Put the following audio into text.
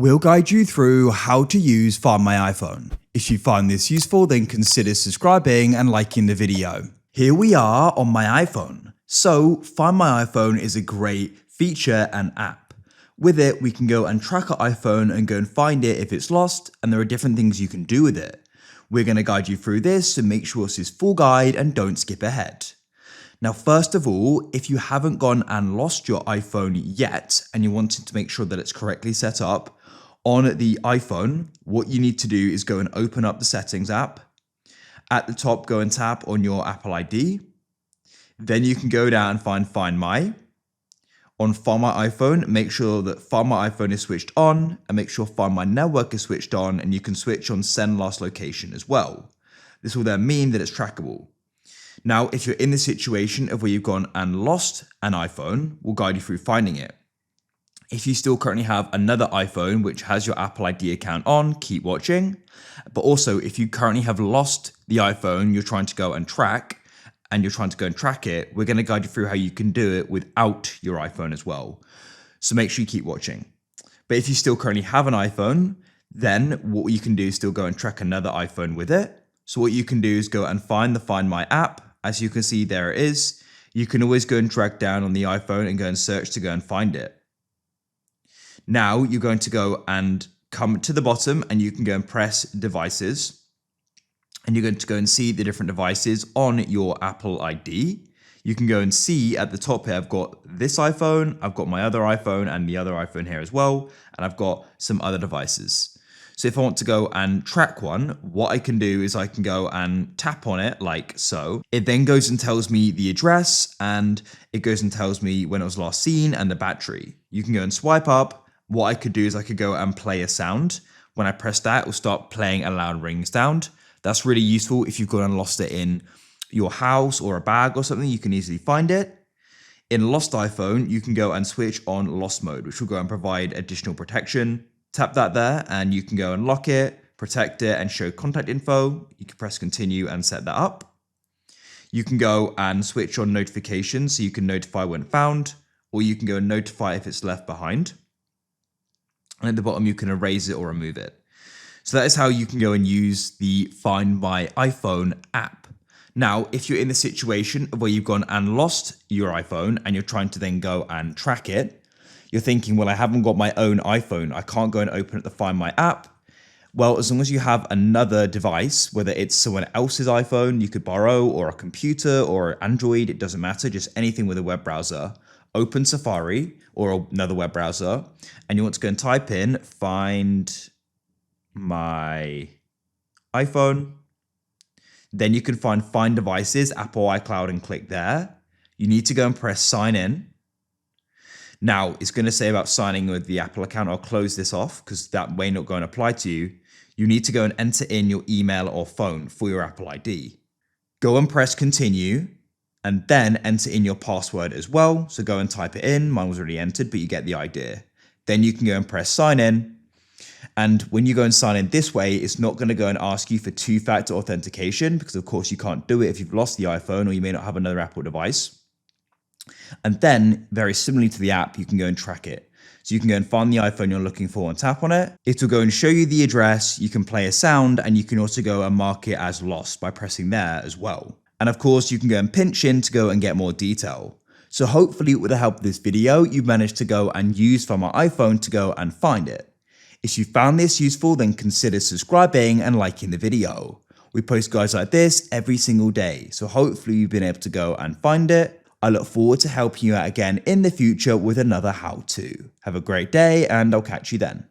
We'll guide you through how to use Find My iPhone. If you find this useful, then consider subscribing and liking the video. Here we are on my iPhone. So Find My iPhone is a great feature and app. With it, we can go and track our iPhone and go and find it if it's lost, and there are different things you can do with it. We're going to guide you through this, so make sure this is full guide and don't skip ahead. Now, first of all, if you haven't gone and lost your iPhone yet, and you're wanting to make sure that it's correctly set up, on the iPhone, what you need to do is go and open up the Settings app. At the top, go and tap on your Apple ID. Then you can go down and Find My. On Find My iPhone, make sure that Find My iPhone is switched on, and make sure Find My Network is switched on, and you can switch on Send Last Location as well. This will then mean that it's trackable. Now, if you're in the situation of where you've gone and lost an iPhone, we'll guide you through finding it. If you still currently have another iPhone which has your Apple ID account on, keep watching. But also, if you currently have lost the iPhone you're trying to go and track, and you're trying to go and track it, we're going to guide you through how you can do it without your iPhone as well. So make sure you keep watching. But if you still currently have an iPhone, then what you can do is still go and track another iPhone with it. So what you can do is go and find the Find My app. As you can see, there it is. You can always go and drag down on the iPhone and go and search to go and find it. Now you're going to go and come to the bottom and you can go and press Devices. And you're going to go and see the different devices on your Apple ID. You can go and see at the top here, I've got this iPhone, I've got my other iPhone and the other iPhone here as well. And I've got some other devices. So if I want to go and track one, what I can do is I can go and tap on it like so. It then goes and tells me the address, and it goes and tells me when it was last seen and the battery. You can go and swipe up. What I could do is I could go and play a sound. When I press that, it will start playing a loud ring sound. That's really useful if you've gone and lost it in your house or a bag or something, you can easily find it. In Lost iPhone, you can go and switch on Lost Mode, which will go and provide additional protection. Tap that there and you can go and lock it, protect it, and show contact info. You can press continue and set that up. You can go and switch on notifications, so you can notify when found, or you can go and notify if it's left behind. And at the bottom, you can erase it or remove it. So that is how you can go and use the Find My iPhone app. Now, if you're in the situation where you've gone and lost your iPhone and you're trying to then go and track it, you're thinking, well, I haven't got my own iPhone. I can't go and open up the Find My app. Well, as long as you have another device, whether it's someone else's iPhone you could borrow, or a computer or Android, it doesn't matter, just anything with a web browser, open Safari or another web browser, and you want to go and type in Find My iPhone. Then you can find devices, Apple iCloud, and click there. You need to go and press sign in. Now, it's going to say about signing with the Apple account. I'll close this off because that may not go and apply to you. You need to go and enter in your email or phone for your Apple ID. Go and press continue, and then enter in your password as well. So go and type it in. Mine was already entered, but you get the idea. Then you can go and press sign in. And when you go and sign in this way, it's not going to go and ask you for two-factor authentication, because of course you can't do it if you've lost the iPhone or you may not have another Apple device. And then, very similarly to the app, you can go and track it. So you can go and find the iPhone you're looking for and tap on it. It will go and show you the address. You can play a sound, and you can also go and mark it as lost by pressing there as well. And of course, you can go and pinch in to go and get more detail. So hopefully with the help of this video, you've managed to go and use Find My iPhone to go and find it. If you found this useful, then consider subscribing and liking the video. We post guides like this every single day, so hopefully you've been able to go and find it. I look forward to helping you out again in the future with another how-to. Have a great day, and I'll catch you then.